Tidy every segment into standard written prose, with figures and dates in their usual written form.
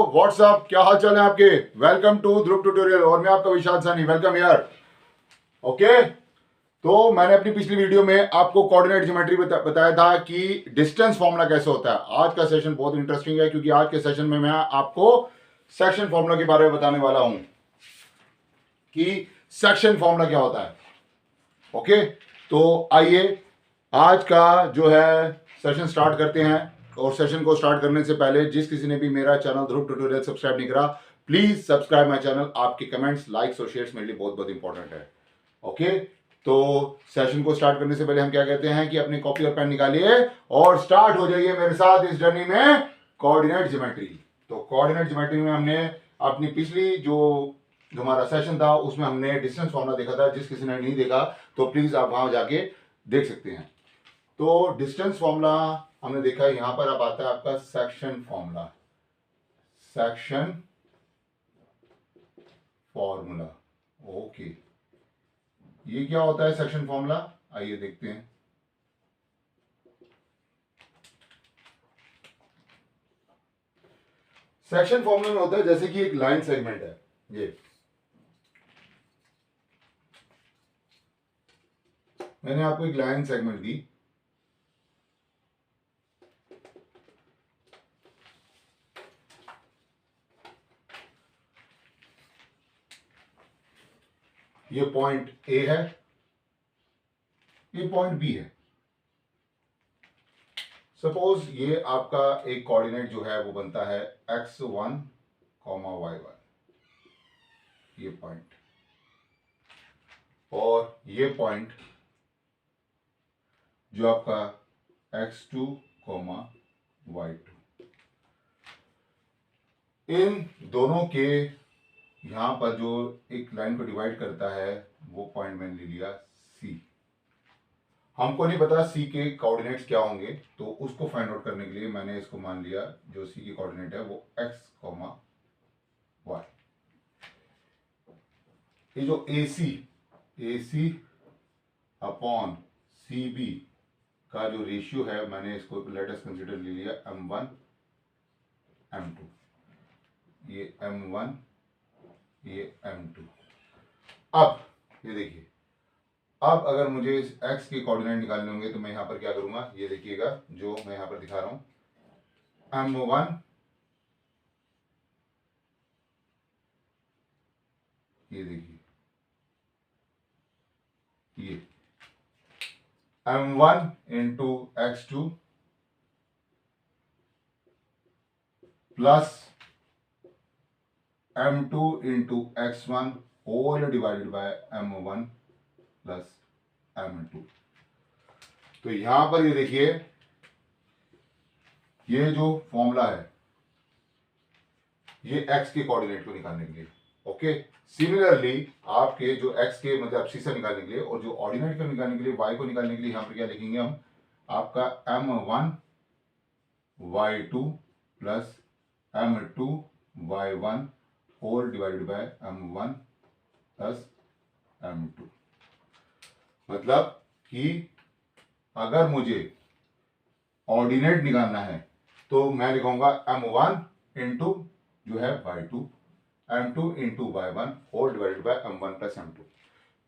WhatsApp, क्या हाल चाल है आपके। वेलकम टू ध्रुव ट्यूटोरियल और मैं आपका विशाल सानी। वेलकम यार। ओके, तो मैंने अपनी पिछली वीडियो में आपको कोऑर्डिनेट ज्योमेट्री बताया था कि डिस्टेंस फॉर्मूला कैसे होता है। आज का सेशन बहुत इंटरेस्टिंग है क्योंकि आज के सेशन में मैं आपको सेक्शन फॉर्मूला के बारे में बताने वाला हूं कि सेक्शन फॉर्मूला क्या होता है। ओके, तो आइए आज का जो है सेशन स्टार्ट करते हैं। और सेशन को स्टार्ट करने से पहले जिस किसी ने भी मेरा चैनल ध्रुव ट्यूटोरियल सब्सक्राइब नहीं करा, प्लीज सब्सक्राइब माय चैनल। आपके कमेंट्स, लाइक्स और शेयर्स मेरे लिए बहुत बहुत इंपॉर्टेंट है। ओके, तो सेशन को स्टार्ट करने से पहले हम क्या कहते हैं कि अपनी कॉपी और पेन निकालिए और स्टार्ट हो जाइए मेरे साथ इस जर्नी में कोऑर्डिनेट ज्योमेट्री। तो कोऑर्डिनेट ज्योमेट्री में हमने अपनी पिछली जो हमारा सेशन था उसमें हमने डिस्टेंस फॉर्मूला देखा था। जिस किसी ने नहीं देखा तो प्लीज आप वहां जाके देख सकते हैं। तो डिस्टेंस फॉर्मूला हमने देखा, यहां पर अब आता है आपका section formula. Section formula, okay, ये क्या होता है सेक्शन फॉर्मूला, आइए देखते हैं। सेक्शन फॉर्मूला में होता है जैसे कि एक लाइन सेगमेंट है, ये मैंने आपको एक लाइन सेगमेंट दी। ये पॉइंट ए है, ये पॉइंट बी है। सपोज ये आपका एक कोऑर्डिनेट जो है वो बनता है x1, y1, ये पॉइंट, और ये पॉइंट जो आपका x2, y2, इन दोनों के यहां पर जो एक लाइन को डिवाइड करता है वो पॉइंट मैंने ले लिया C। हमको नहीं पता C के कोऑर्डिनेट्स क्या होंगे, तो उसको फाइंड आउट करने के लिए मैंने इसको मान लिया जो C की कोऑर्डिनेट है वो x, y। ये जो AC अपॉन CB का जो रेशियो है मैंने इसको लेट अस कंसीडर ले लिया m1 m2, ये m1 ये m2। अब ये देखिए, अब अगर मुझे इस x के कोऑर्डिनेट निकालने होंगे तो मैं यहां पर क्या करूंगा, ये देखिएगा जो मैं यहां पर दिखा रहा हूं m1, ये देखिए ये m1 into x2 plus m2 into x1 whole divided by m1 plus m2। तो यहां पर ये देखिए ये जो फॉर्मूला है ये x के कोऑर्डिनेट को निकालने के लिए। ओके, सिमिलरली आपके जो x के मतलब सीसा निकालने के लिए और जो ऑर्डिनेट को निकालने के लिए y को निकालने के लिए यहां पर क्या लिखेंगे हम, आपका m1 y2 plus m2 y1 whole divided by m1 plus m2। मतलब कि अगर मुझे ऑर्डिनेट निकालना है तो मैं लिखूंगा m1 इंटू जो है y2, m2 into y1 whole divided by m1 plus m2।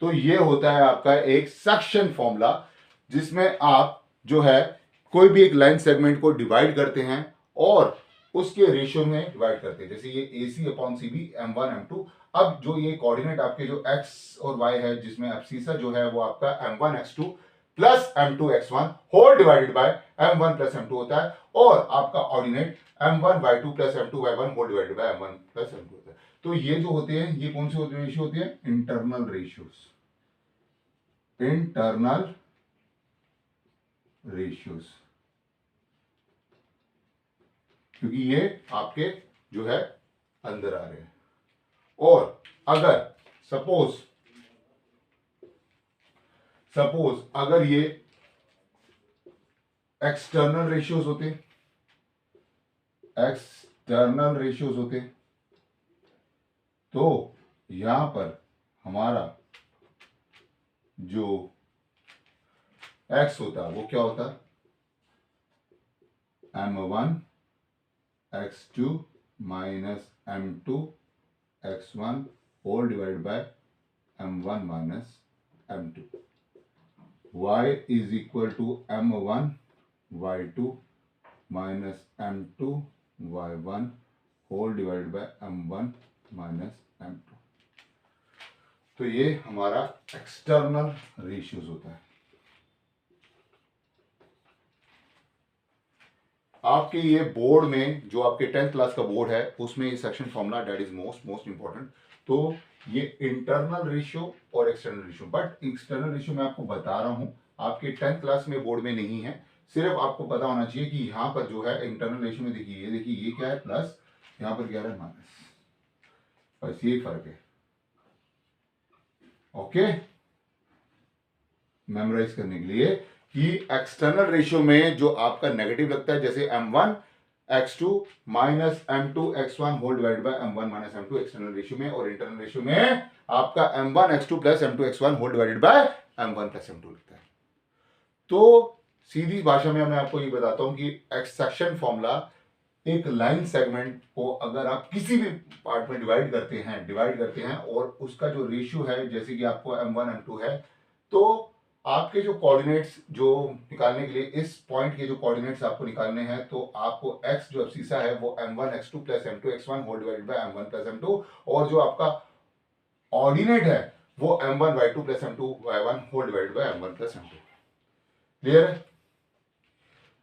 तो ये होता है आपका एक सेक्शन फॉर्मूला जिसमें आप जो है कोई भी एक लाइन सेगमेंट को डिवाइड करते हैं और उसके रेशियो में डिवाइड करते हैं। जैसे ये AC upon CB m1 m2। अब जो ये कोऑर्डिनेट आपके जो x और y है जिसमें एब्सिसा जो है वो आपका m1 x2 plus m2 x1 whole divided by m1 plus m2 होता है, और आपका ordinate m1 y2 plus m2 y1 whole divided by m1 plus m2 होता है। तो ये जो होते हैं ये कौन से रेशियो होते हैं, इंटरनल रेशियोज, इंटरनल रेशियोज, क्योंकि ये आपके जो है अंदर आ रहे हैं। और अगर सपोज अगर ये एक्सटर्नल रेशियोज होते तो यहां पर हमारा जो x होता वो क्या होता, m1 x2 minus m2 x1 whole divide by m1 minus m2, y is equal to m1 y2 minus m2 y1 whole divide by m1 minus m2। तो ये हमारा एक्सटर्नल रेशियोज होता है। आपके ये बोर्ड में जो आपके 10th क्लास का बोर्ड है उसमें ये section formula that is most important. तो ये इंटरनल रेशियो और external ratio, but external ratio मैं आपको बता रहा हूं आपके 10th क्लास में बोर्ड में नहीं है। सिर्फ आपको पता होना चाहिए कि यहां पर जो है इंटरनल रेशियो में देखिए ये क्या है प्लस, यहां पर क्या है माइनस, बस ये फर्क है। ओके, मेमोराइज करने के लिए कि एक्सटर्नल रेशियो में जो आपका नेगेटिव लगता है जैसे m1 x2 minus m2 x1 whole divide by m1 minus m2 external ratio में, और इंटरनल रेशियो में आपका m1 x2 plus m2 x1 whole divided by m1 plus m2 लगता है। तो सीधी भाषा में मैं आपको ये बताता हूं कि एक्सेक्शन फॉर्मूला एक लाइन सेगमेंट को अगर आप किसी भी पार्ट में डिवाइड करते हैं और उसका जो रेशियो है जैसे कि आपको m1 m2 है, तो आपके जो कोऑर्डिनेट्स जो निकालने के लिए इस पॉइंट के जो कोऑर्डिनेट्स आपको निकालने हैं, तो आपको x जो अब्सीसा है वो m1 x2 plus m2 x1 whole divided by m1 plus m2, और जो आपका ऑर्डिनेट है वो m1 y2 plus m2 y1 whole divided by m1 plus m2। Clear है?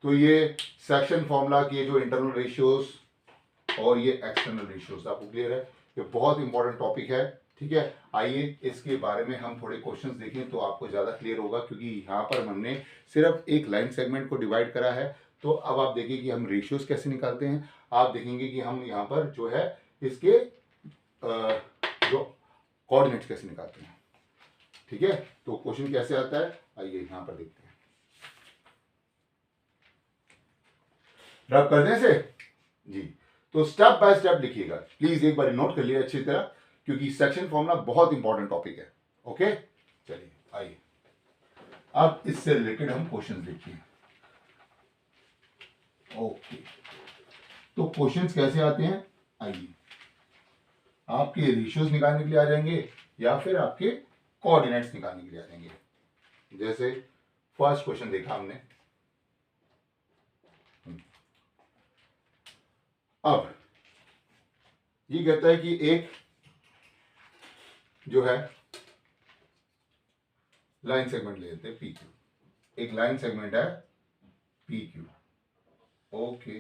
तो ये सेक्शन फॉर्मूला की जो इंटरनल रेशियोज और ये एक्सटर्नल रेशियोज आपको क्लियर है। ये बहुत इंपॉर्टेंट टॉपिक है, ठीक है। आइए इसके बारे में हम थोड़े क्वेश्चंस देखें तो आपको ज्यादा क्लियर होगा, क्योंकि यहाँ पर हमने सिर्फ एक लाइन सेगमेंट को डिवाइड करा है। तो अब आप देखिए कि हम रेशियोज कैसे निकालते हैं। आप देखेंगे कि हम यहाँ पर जो है इसके जो कोऑर्डिनेट्स कैसे निकालते हैं, ठीक है। तो क्वेश्चन कैसे आता है आइए यहाँ पर देखते हैं। रब कर दें से जी, तो स्टेप बाय स्टेप लिखिएगा प्लीज, एक बार नोट कर लिया अच्छी तरह, क्योंकि सेक्शन फॉर्मूला बहुत इंपॉर्टेंट टॉपिक है। ओके, चलिए आइए अब इससे रिलेटेड हम क्वेश्चन देखते हैं। ओके, तो क्वेश्चंस कैसे आते हैं, आइए आपके रेशियोज निकालने के लिए आ जाएंगे या फिर आपके कोऑर्डिनेट्स निकालने के लिए आ जाएंगे। जैसे फर्स्ट क्वेश्चन देखा हमने, अब ये कहता है कि एक जो है लाइन सेगमेंट ले लेते हैं पी क्यू, एक लाइन सेगमेंट है पी क्यू। ओके,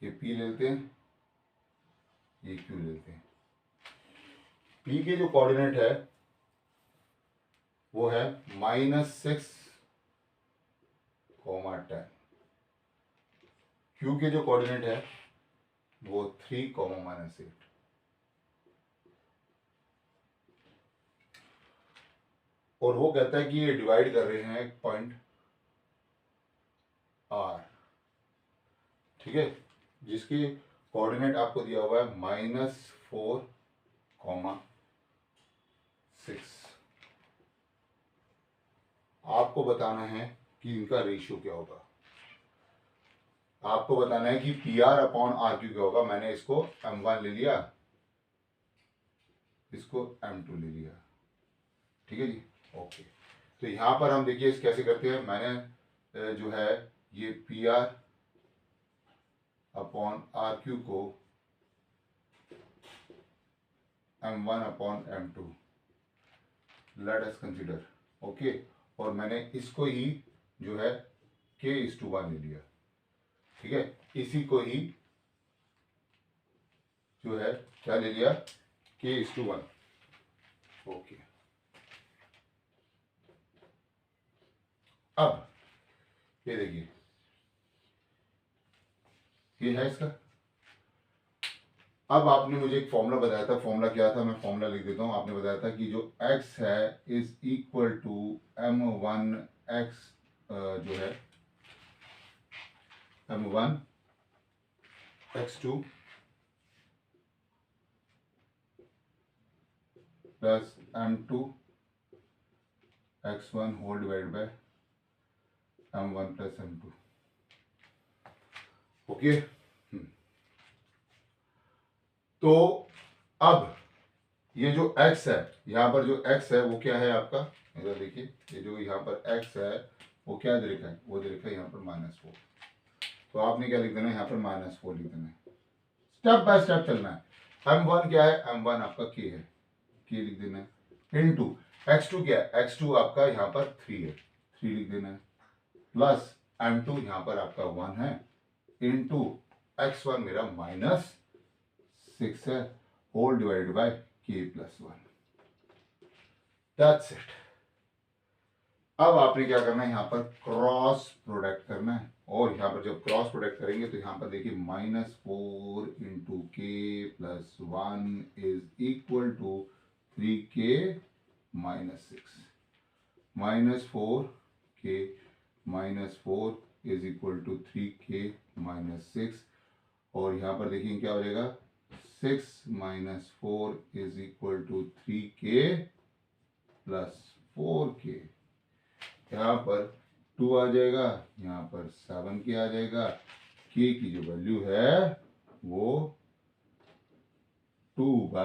ये पी लेते हैं, ये क्यू लेते हैं। पी के जो कोऑर्डिनेट है वो है -6, 10। क्यू के जो कोऑर्डिनेट है वो 3, -8। और वो कहता है कि ये डिवाइड कर रहे हैं एक पॉइंट आर, ठीक है, जिसकी कोऑर्डिनेट आपको दिया हुआ है -4, 6। आपको बताना है कि इनका रेशियो क्या होगा। आपको बताना है कि P R upon R Q क्या होगा। मैंने इसको m1 ले लिया, इसको m2 ले लिया, ठीक है जी। ओके, तो यहां पर हम देखिए कैसे करते हैं। मैंने जो है ये P R upon R Q को m1 upon m2 let us consider, okay, और मैंने इसको ही जो है k/1 ले लिया, ठीक है। इसी को ही जो है क्या ले लिया, k/1। ओके, अब ये देखिए ये है इसका। अब आपने मुझे एक फॉर्मूला बताया था, फॉर्मूला क्या था, मैं फॉर्मूला लिख देता हूं। आपने बताया था कि जो x है is equal to m1 x जो है m1 x2 plus m2 x1 whole divide by m1 plus m2। Okay, तो अब ये जो x है, यहाँ पर जो x है वो क्या है आपका, इधर देखिए, ये जो यहाँ पर x है वो क्या दे रखा है, वो दे रखा है यहाँ पर -4। तो आपने क्या लिख देना है, यहाँ पर -4 लिख देना है। स्टेप बाय स्टेप चलना है। m1 क्या है, m1 आपका k है, k लिख देना है, इनटू x2 क्या है, x2 आपका यहाँ पर 3 है, 3 लिख देना है, प्लस m2 यहाँ पर आपका 1 है, इनटू x1 मेरा -6 है, whole divided by k plus 1। That's it. अब आपने क्या करना है, यहाँ पर क्रॉस प्रोडक्ट करना है, और यहाँ पर जब क्रॉस प्रोडक्ट करेंगे तो यहाँ पर देखिए -4 into k plus 1 is equal to 3k -6, -4 k -4 is equal to 3k -6, और यहाँ पर देखिए क्या हो जाएगा, 6 - 4 is equal to 3k plus 4k। यहाँ पर 2 आ जाएगा, यहाँ पर 7k आ जाएगा, k की जो वैल्यू है वो 2/7 आ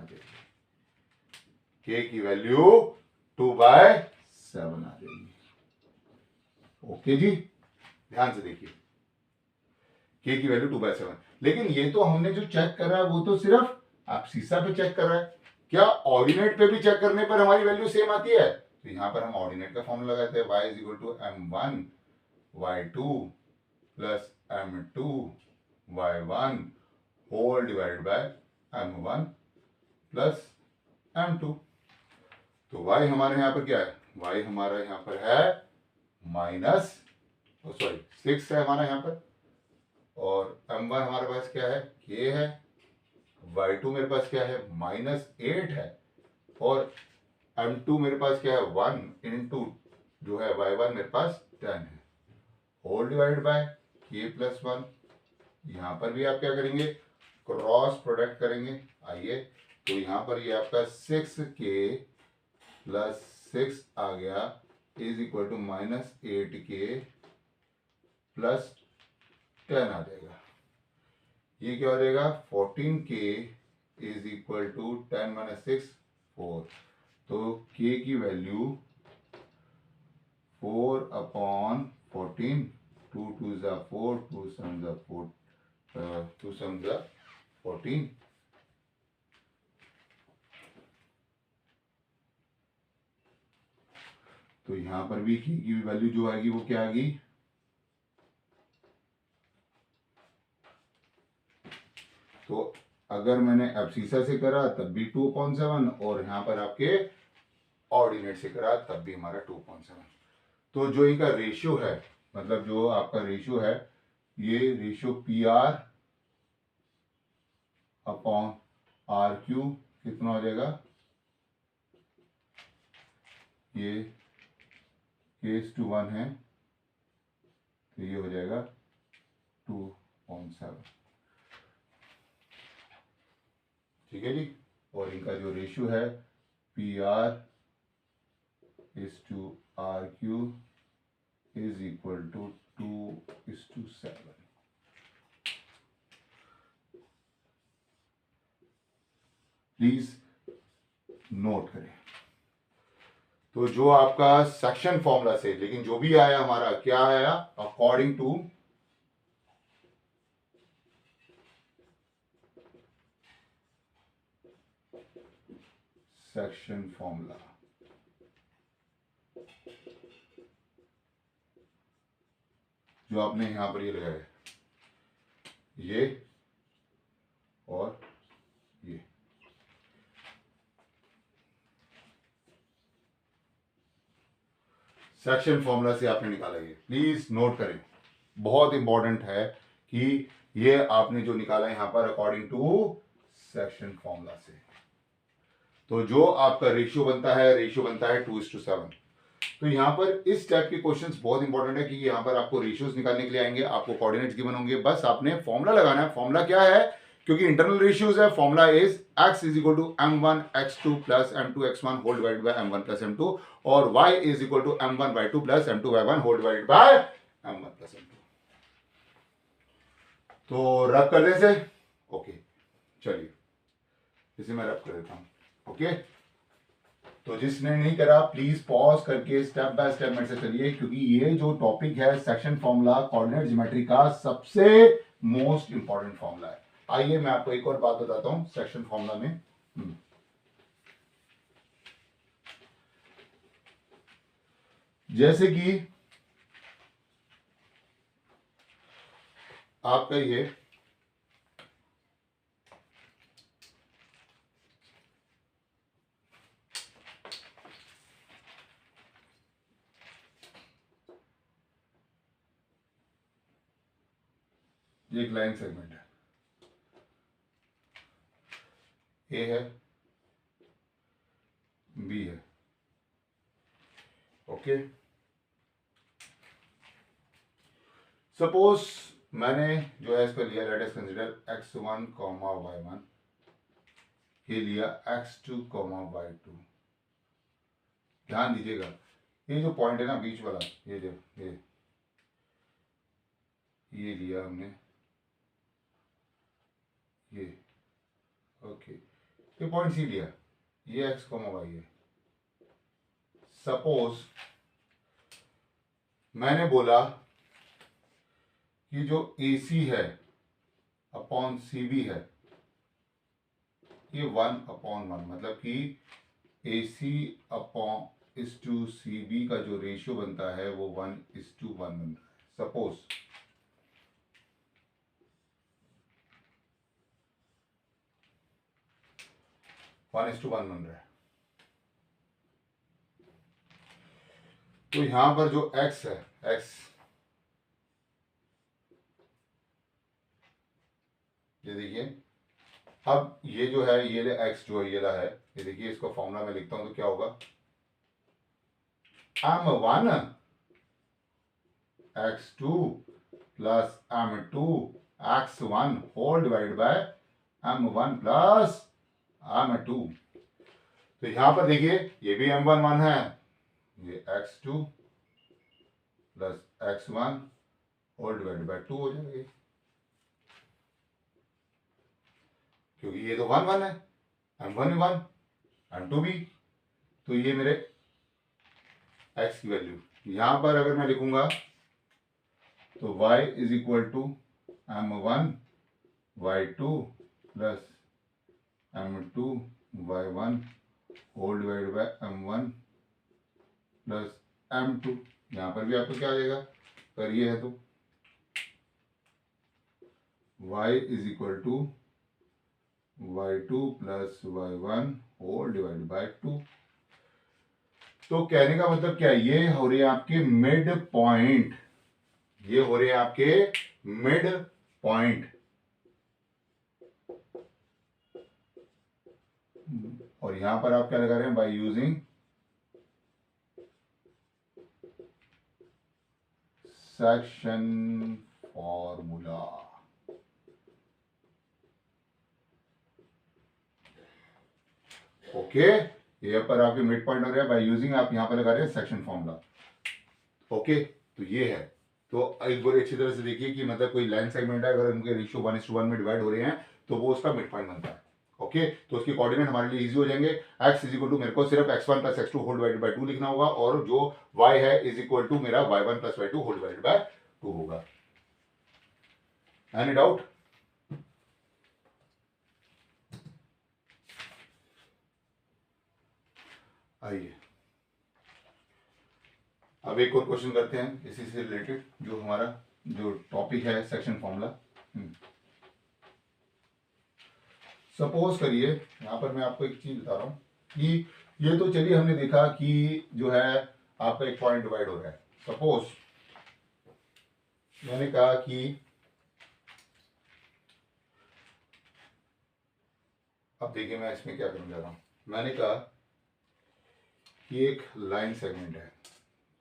जाएगी, k की वैल्यू 2/7 आ जाएगी। ओके जी, ध्यान से देखिए, k की वैल्यू 2/7। लेकिन ये तो हमने जो चेक कर रहा है वो तो सिर्फ आप सीसा पे चेक कर रहा है, क्या ऑर्डिनेट पे भी चेक करने पर हमारी वैल्यू सेम आती है? तो यहां पर हम ऑर्डिनेट का फॉर्मूला लगाते हैं, y is equal to m1 y2 plus m2 y1 whole divided by m1 plus m2। तो y हमारे यहाँ पर क्या है, y हमारा यहाँ पर है -6 है हमारा यहाँ पर, और m1 हमारे पास क्या है, k है, y2 मेरे पास क्या है, -8 है, और m2 मेरे पास क्या है, 1 इंटू जो है y1 मेरे पास 10 है, whole divide by k plus 1। यहाँ पर भी आप क्या करेंगे, क्रॉस प्रोडक्ट करेंगे। आइए, तो यहाँ पर ये आपका 6k प्लस 6 आ गया is equal to -8k plus 10 आ जाएगा। ये क्या हो जाएगा, 14k इज इक्वल टू 10 - 6 4। तो k की वैल्यू 4/14, 2 2 ज़ा 4, 2 7 ज़ा 4, 2 7 ज़ा 14। तो यहां पर भी k की वैल्यू जो आएगी वो क्या आएगी, तो अगर मैंने एब्सिसा से करा तब भी 2/7, और यहाँ पर आपके ऑर्डिनेट से करा तब भी हमारा 2/7। तो जो इनका रेशियो है, मतलब जो आपका रेशियो है, ये रेशियो PR अपॉन RQ कितना हो जाएगा, ये k/1 है, तो ये हो जाएगा 2/7। ठीक है जी, और इनका जो रेशियो है PR is to RQ is equal to 2:7। Please note करें। तो जो आपका सेक्शन फॉर्मूला से, लेकिन जो भी आया हमारा क्या आया, अकॉर्डिंग टू सेक्शन फॉर्मूला, जो आपने यहां पर ये लगाया, ये और ये, सेक्शन फॉर्मूला से आपने निकाला। ये प्लीज नोट करें, बहुत इंपॉर्टेंट है कि ये आपने जो निकाला यहां पर अकॉर्डिंग टू सेक्शन फॉर्मूला से। तो जो आपका रेशियो बनता है 2:7। तो यहाँ पर इस टाइप के क्वेश्चंस बहुत इंपॉर्टेंट है कि यहाँ पर आपको रेशियोज निकालने के लिए आएंगे, आपको कोऑर्डिनेट्स गिवन होंगे, बस आपने फॉर्मूला लगाना है। फॉर्मूला क्या है क्योंकि इंटरनल रेशियोज है, formula is x is equal to m1 x2 plus m2 x1 whole divided by m1 plus m2 और y is equal to m1 y2 plus m2 y1 whole divided by m1 plus m2। तो रब कर दे से, okay चलिए इसे मैं रब कर देता हूं। ओके, तो जिसने नहीं करा प्लीज पॉज करके स्टेप बाय स्टेप मेरे से चलिए, क्योंकि ये जो टॉपिक है सेक्शन फॉर्मूला कोऑर्डिनेट ज्योमेट्री का सबसे मोस्ट इंपॉर्टेंट फॉर्मूला है। आइए मैं आपको एक और बात बताता हूं सेक्शन फॉर्मूला में। जैसे कि आपका ये एक लाइन सेगमेंट है, ए है, बी है। ओके, सपोज मैंने जो है इसको लिया, let us consider x1 y1, ये लिया x2 y2। ध्यान दीजिएगा ये जो पॉइंट है ना बीच वाला, ये जो ये लिया हमने ये, ओके, ये पॉइंट सी लिया, ये x y है। सपोज मैंने बोला कि जो AC है अपॉन CB है, ये 1/1, मतलब कि AC अपॉन इस टू CB का जो रेशियो बनता है वो 1:1 बनता है। Suppose one is to one बन रहा है। तो यहां पर जो x है, x ये देखिए, अब ये जो है ये x जो है ये देखिए, इसको फॉर्मूला में लिखता हूं तो क्या होगा, m1 x2 plus m2 x1 whole divide by m1 plus m2। तो यहां पर देखिए ये भी m1 1 है, ये x2 plus x1 whole divide by 2 हो जाएगा, क्योंकि ये तो 1 1 है, m1 भी 1 m2 भी। तो ये मेरे x की वैल्यू, यहां पर अगर मैं लिखूंगा तो y is equal to m1 y2 plus m2 y1 whole divide by m1 plus m2। यहां पर भी आपको क्या आ जाएगा, अगर ये है तो y is equal to y2 plus y1 whole divide by 2। तो कहने का मतलब क्या, ये हो रहे हैं आपके मिड पॉइंट, ये हो रहे हैं आपके मिड पॉइंट। और यहां पर आप क्या लगा रहे हैं, by using section formula. Okay, ये पर आपके मिड पॉइंट हो रहा है बाय यूजिंग, आप यहां पर लगा रहे हैं सेक्शन फॉर्मूला। ओके, तो ये है। तो एक बार अच्छी तरह से देखिए कि मतलब कोई लाइन सेगमेंट है, अगर उनके रेशियो 1:1 में डिवाइड हो रहे हैं तो वो उसका मिड पॉइंट बनता है। ओके, तो उसके कोऑर्डिनेट हमारे लिए इजी हो जाएंगे। x इज इक्वल टू मेरे को सिर्फ x1 plus x2 whole divided by 2 लिखना होगा, और जो y है इज इक्वल टू मेरा y1 plus y2 whole divided by 2 होगा। Any doubt? आइए अब एक और क्वेश्चन करते हैं इसी से रिलेटेड, जो हमारा जो टॉपिक है सेक्शन फॉर्मूला। सपोज करिए, यहां पर मैं आपको एक चीज बता रहा हूं कि ये तो चलिए हमने देखा कि जो है आपका एक पॉइंट डिवाइड हो रहा है। सपोज मैंने कहा कि अब देखिए मैं इसमें क्या करने जा रहा हूं, मैंने कहा कि एक लाइन सेगमेंट है,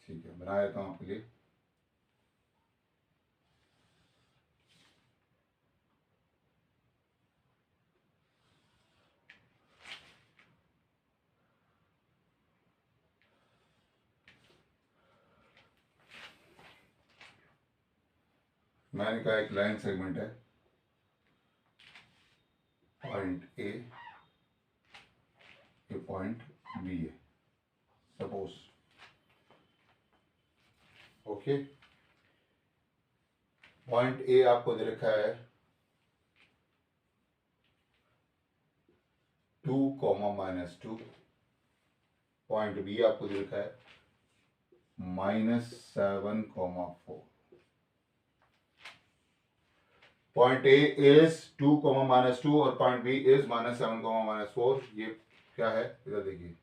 ठीक है, बना देता हूं आपके लिए। मैंने कहा एक लाइन सेगमेंट है, पॉइंट ए, ये पॉइंट बी है सपोज, ओके। पॉइंट ए आपको दे रखा है 2, -2, पॉइंट बी आपको दे रखा है -7, 4। पॉइंट ए इज 2, -2 और पॉइंट बी इज -7, -4। ये क्या है इधर देखिए,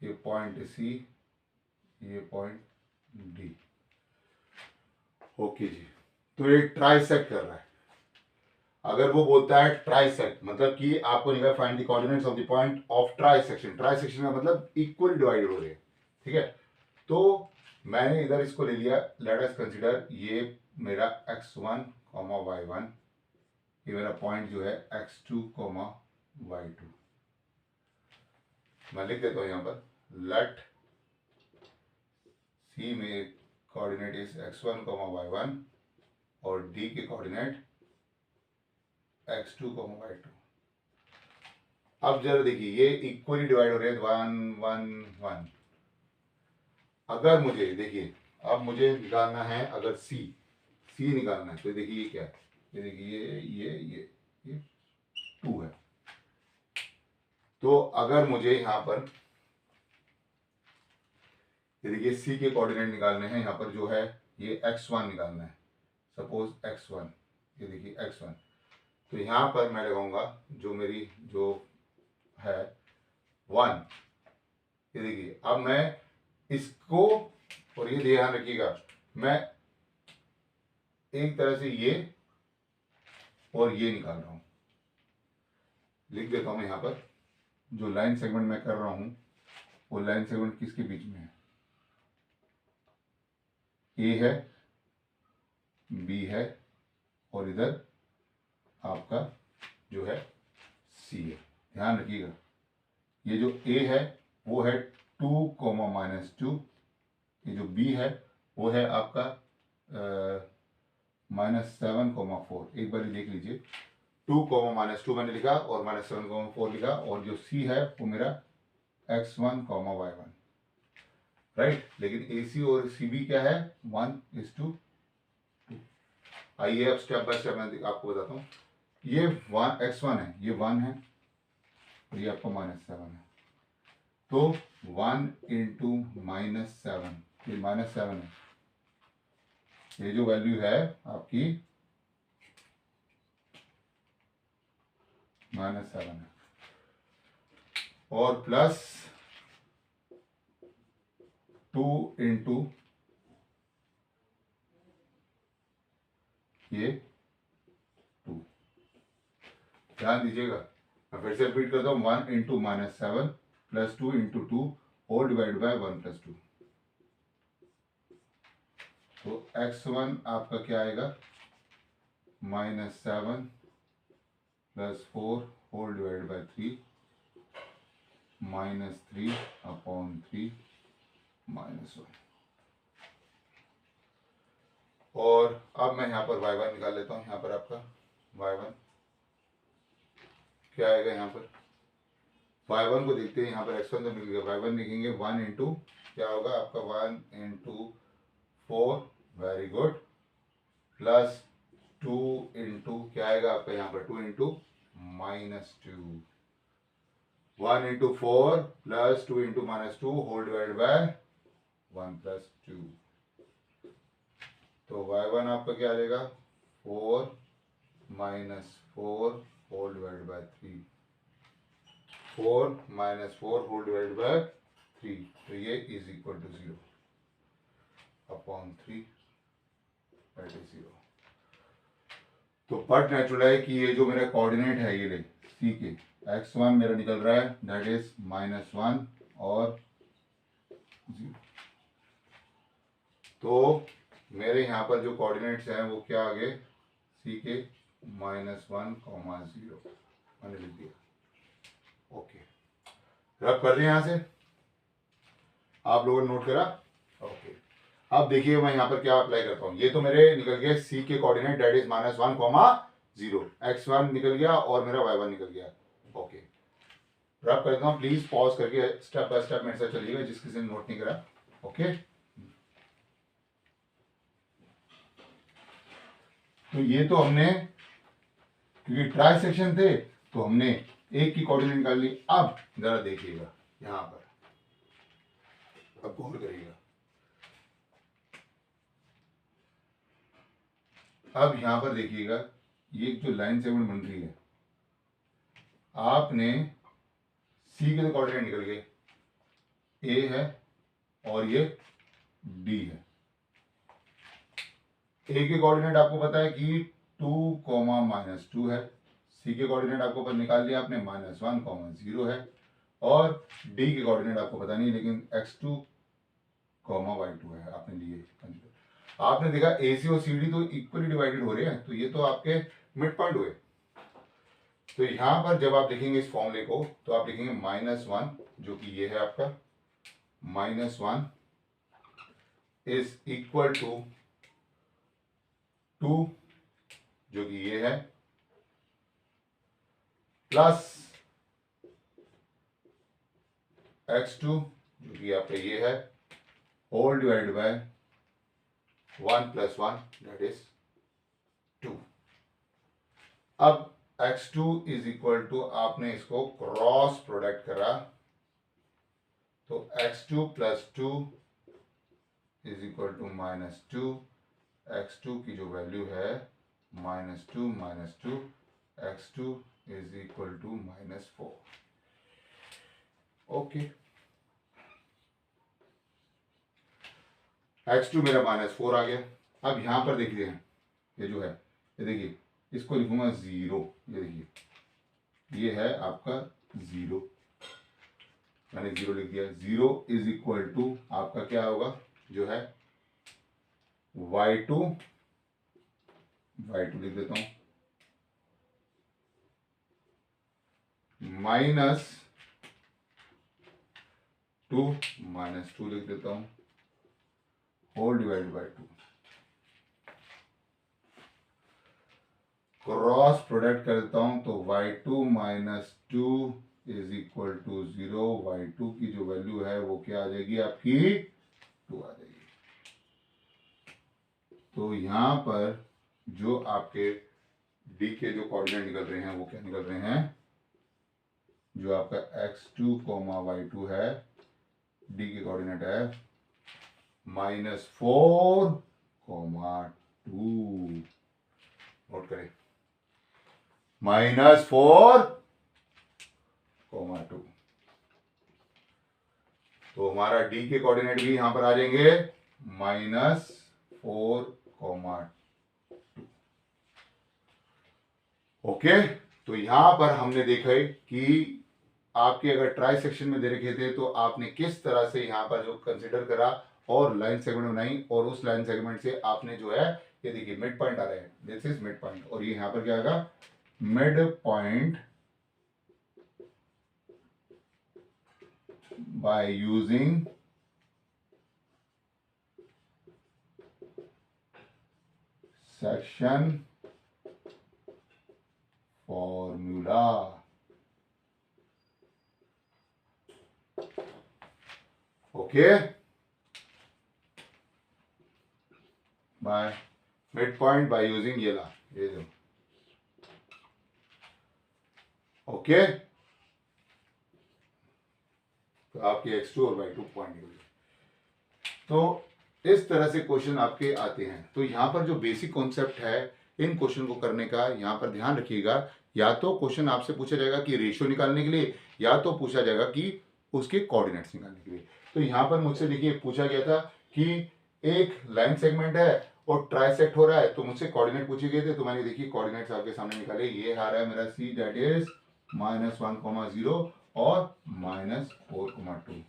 ये पॉइंट सी, ये पॉइंट डी, ओके जी। तो ये ट्राइसेक्ट कर रहा है। अगर वो बोलता है ट्राइसेक्ट मतलब कि आपको निकाल find the coordinates of the point of trisection, trisection का मतलब इक्वली डिवाइडेड हो रहे हैं, ठीक है। तो मैंने इधर इसको ले लिया, लेट अस कंसीडर ये मेरा x1, y1, ये मेरा पॉइंट जो है x2, y2। मैं लिख देता हूं यहां पर, लेट सी में कोऑर्डिनेट इज x1, y1 और डी के कोऑर्डिनेट x2, y2। अब जरा देखिए ये इक्वली डिवाइड हो रहे हैं 1, 1, 1। अगर मुझे देखिए, अब मुझे निकालना है, अगर सी निकालना है तो देखिए ये क्या है, ये देखिए ये 2 है। तो अगर मुझे यहाँ पर ये देखिए सी के कोऑर्डिनेट निकालने हैं, यहाँ पर जो है ये x1 निकालना है, सपोज x1, ये देखिए x1। तो यहाँ पर मैं लगाऊंगा जो मेरी जो है 1, ये देखिए। अब मैं इसको, और ये ध्यान रखिएगा, मैं एक तरह से ये और ये निकाल रहा हूं, लिख देता हूं मैं यहां पर, जो लाइन सेगमेंट मैं कर रहा हूं वो लाइन सेगमेंट किसके बीच में है, ए है, बी है और इधर आपका जो है सी है। ध्यान रखिएगा ये जो ए है वो है 2, -2, ये जो बी है वो है आपका -7, 4। एक बार देख लीजिए, 2, -2 मैंने लिखा और -7, 4 लिखा, और जो सी है वो मेरा x1, y1, राइट। लेकिन AC और CB क्या है, 1:2। आइए अब स्टेप बाय स्टेप मैं आपको बताता हूँ। ये x1 है, ये 1 है और ये आपका -7 है। तो 1 × -7, ये -7 है, ये जो वैल्यू है आपकी -7 है, और प्लस 2 × ये 2। ध्यान दीजिएगा, मैं फिर से रिपीट करता हूँ, 1 × -7 प्लस 2 × 2 होल डिवाइड बाय 1 + 2। तो x1 आपका क्या आएगा, -7 + 4 होल डिवाइड बाय 3, -3/3 -1। और अब मैं यहाँ पर y1 निकाल लेता हूँ। यहाँ पर आपका y1 क्या आएगा, यहाँ पर y1 को देखते हैं, यहाँ पर x1 तो मिल गया, y1 लिखेंगे 1 × क्या होगा आपका 1 × 4, वेरी गुड, प्लस 2 × क्या आएगा आपका यहाँ पर 2 × -2, 1 × 4 प्लस 2 × -2 होल डिवाइड बाय 1 + 2। तो y1 आपका क्या आ जाएगा, 4 - 4 whole divide by 3, 4 - 4 whole divide by 3। तो ये is equal to 0/3, that is 0। तो बट नेचुरल है कि ये जो मेरा कोऑर्डिनेट है, ये ले सी के x1 मेरा निकल रहा है, दैट इज -1 और 0। तो मेरे यहाँ पर जो कोऑर्डिनेट्स हैं वो क्या आ गए, सी के -1, 0 मैंने लिख दिया। ओके, रब कर रहे हैं यहाँ से, आप लोगों ने नोट करा, ओके। अब देखिए मैं यहाँ पर क्या अप्लाई करता हूँ, ये तो मेरे निकल गए सी के कोऑर्डिनेट दैट इज -1, 0, x1 निकल गया और मेरा y1 निकल गया। ओके, रब करता हूँ, प्लीज पॉज करके स्टेप बाय स्टेप मेरे साथ चलिएगा जिस किसी ने नोट नहीं करा। ओके, तो ये तो हमने, क्योंकि ट्राई सेक्शन थे तो हमने एक की कोऑर्डिनेट निकाल ली। अब जरा देखिएगा यहां पर, अब गौर करिएगा, अब यहां पर देखिएगा ये जो लाइन सेगमेंट बन रही है, आपने सी के तो कोऑर्डिनेट निकल गए, ए है और ये डी है। ए के कोऑर्डिनेट आपको पता है कि 2, -2 है, सी के कोऑर्डिनेट आपको पर निकाल लिया आपने -1, 0 है, और डी के कोऑर्डिनेट आपको पता नहीं लेकिन x2, y2 है, आपने लिए। आपने देखा AC और CD तो इक्वली डिवाइडेड हो रहे हैं, तो ये तो आपके मिड पॉइंट हुए। तो यहां पर जब आप लिखेंगे इस फॉर्मूले को तो आप लिखेंगे -1 जो कि ये है आपका, -1 इज इक्वल टू 2 जो कि ये है, प्लस x2 जो कि आपका ये है, whole divided by 1 + 1 that is 2। अब x2 इज इक्वल टू, आपने इसको क्रॉस प्रोडक्ट करा तो x2 + 2 is equal to -2, x2 की जो वैल्यू है -2 -2, x2 is equal to -4। Okay, x2 मेरा -4 आ गया। अब यहां पर देखिए ये जो है, ये देखिए इसको लिखूंगा 0, ये देखिए ये है आपका 0, मैंने 0 लिख दिया। 0 इज इक्वल टू आपका क्या होगा जो है y2 लिख देता हूं, -2 -2 लिख देता हूं, whole divided by 2। Cross product करता हूं तो y2 - 2 is equal to 0, y2 की जो वैल्यू है वो क्या आ जाएगी आपकी 2 आ जाएगी। तो यहां पर जो आपके डी के जो कोऑर्डिनेट निकल रहे हैं वो क्या निकल रहे हैं, जो आपका x2, y2 है, डी के कोऑर्डिनेट है -4, 2, नोट करें -4, 2। तो हमारा डी के कोऑर्डिनेट भी यहां पर आ जाएंगे -4, 2। ओके, तो यहां पर हमने देखा है कि आपके अगर ट्राई सेक्शन में दे रखे थे तो आपने किस तरह से यहां पर जो कंसिडर करा और लाइन सेगमेंट बनाई, और उस लाइन सेगमेंट से आपने जो है, ये देखिए मिड पॉइंट आ रहा है, दिस इज मिड पॉइंट, और ये यहां पर क्या आएगा mid point by using section formula. Okay, by mid point by using ये ला, ये दो। ओके, तो आपके x2 और y2 पॉइंट निकल गए। तो इस तरह से क्वेश्चन आपके आते हैं। तो यहां पर जो बेसिक कॉन्सेप्ट है इन क्वेश्चन को करने का, यहां पर ध्यान रखिएगा, या तो क्वेश्चन आपसे पूछा जाएगा कि रेशियो निकालने के लिए, या तो पूछा जाएगा कि उसके कोऑर्डिनेट्स निकालने के लिए। तो यहां पर मुझसे देखिए पूछा गया था कि एक लाइन सेगमेंट है और ट्राइसेक्ट हो रहा है, तो मुझसे कोऑर्डिनेट पूछे गए थे, तो मैंने देखिए कोऑर्डिनेट्स आपके सामने निकाले। ये आ रहा है मेरा सी दैट इज -1, 0 और -4, 2।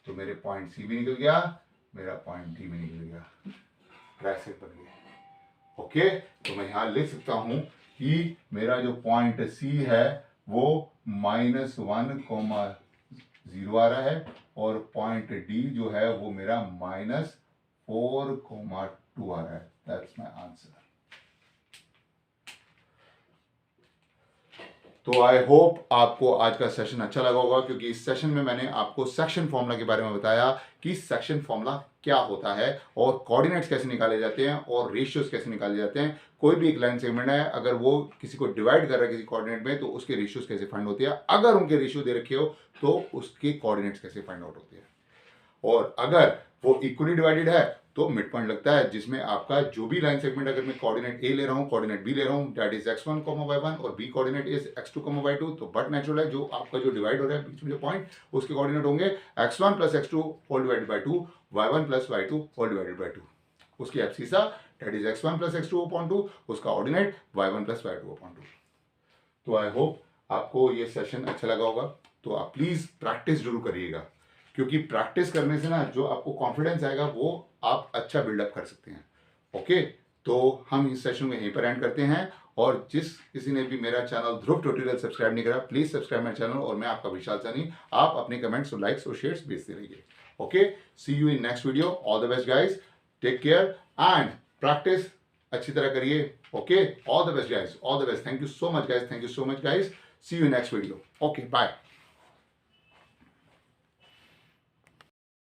तो मेरे पॉइंट सी भी निकल गया, मेरा पॉइंट डी भी निकल गया, ट्राइसेक्ट बन गया। ओके, तो मैं यहां लिख सकता हूं कि मेरा जो पॉइंट सी है वो -1, 0 आ रहा है, और पॉइंट डी जो है वो मेरा -4, 4,2 आ रहा है, दैट्स माय आंसर। तो आई होप आपको आज का सेशन अच्छा लगा होगा, क्योंकि इस सेशन में मैंने आपको सेक्शन फॉर्मूला के बारे में बताया कि सेक्शन फॉर्मूला क्या होता है और कोऑर्डिनेट्स कैसे निकाले जाते हैं और रेशियोज कैसे निकाले जाते हैं। कोई भी एक लाइन सेगमेंट है, अगर वो किसी को डिवाइड कर रहा है किसी कोऑर्डिनेट में, तो उसके रेशियोज कैसे फाइंड होते हैं, अगर उनके रेशियो दे रखे हो तो उसके कोऑर्डिनेट्स कैसे फाइंड आउट होते हैं। और अगर वो इक्वली डिवाइडेड है तो मिड पॉइंट लगता है, जिसमें आपका जो भी लाइन सेगमेंट, अगर मैं कोऑर्डिनेट ए ले रहा हूँ, कोऑर्डिनेट बी ले रहा हूँ, दैट इज x1, y1 और B coordinate is x2, y2, तो बट नेचुरल है जो आपका जो डिवाइड हो रहा है बीच में जो पॉइंट, उसके कोऑर्डिनेट होंगे x1 + x2 whole divided by 2, y1 + y2 whole divided by 2। उसकी abscissa that is x1 + x2 upon 2, उसका ऑर्डिनेट y1 + y2 अपॉन 2। तो आई होप आपको ये सेशन अच्छा लगा होगा। तो आप प्लीज प्रैक्टिस जरूर करिएगा, क्योंकि प्रैक्टिस करने से ना जो आपको कॉन्फिडेंस आएगा वो आप अच्छा बिल्डअप कर सकते हैं। ओके, तो हम इस सेशन में यहीं पर एंड करते हैं। और जिस किसी ने भी मेरा चैनल ध्रुव ट्यूटोरियल सब्सक्राइब नहीं करा, प्लीज सब्सक्राइब माय चैनल। और मैं आपका विशाल सानी, आप अपने कमेंट्स और लाइक्स और शेयर्स भेजते रहिए। Okay, see you in next video. All the best guys, take care and practice अच्छी तरह करिए। Okay, all the best guys, all the best. Thank you so much guys, thank you so much guys. See you in next video. Okay, bye.